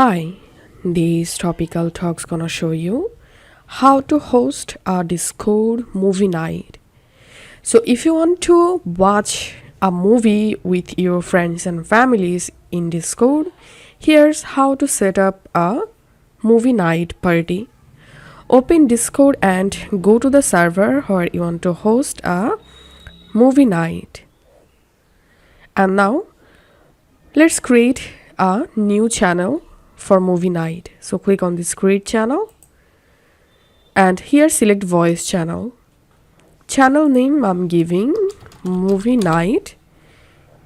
Hi, this topical talk's gonna show you how to host a Discord movie night. So, if you want to watch a movie with your friends and families in Discord, here's how to set up a movie night party. Open Discord and go to the server where you want to host a movie night. And now, let's create a new channel for movie night. So click on this create channel and here select voice channel. Channel name I'm giving movie night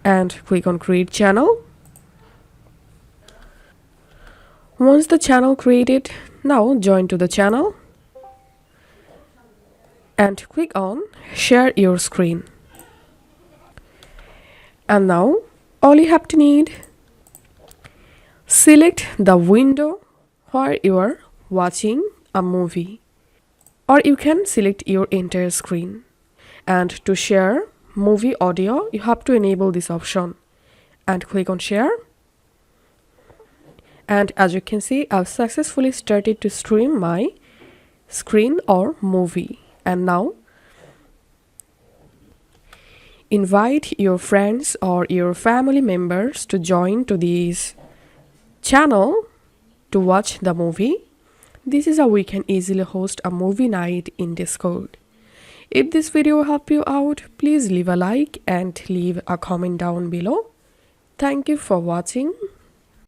and click on create channel. Once the channel created, now join to the channel and click on share your screen. And now all you have to need, select the window where you are watching a movie, or you can select your entire screen. And to share movie audio, you have to enable this option and click on share. And as you can see, I've successfully started to stream my screen or movie. And now invite your friends or your family members to join to this channel to watch the movie. This is how we can easily host a movie night in Discord. If this video helped you out, please leave a like and leave a comment down below. Thank you for watching.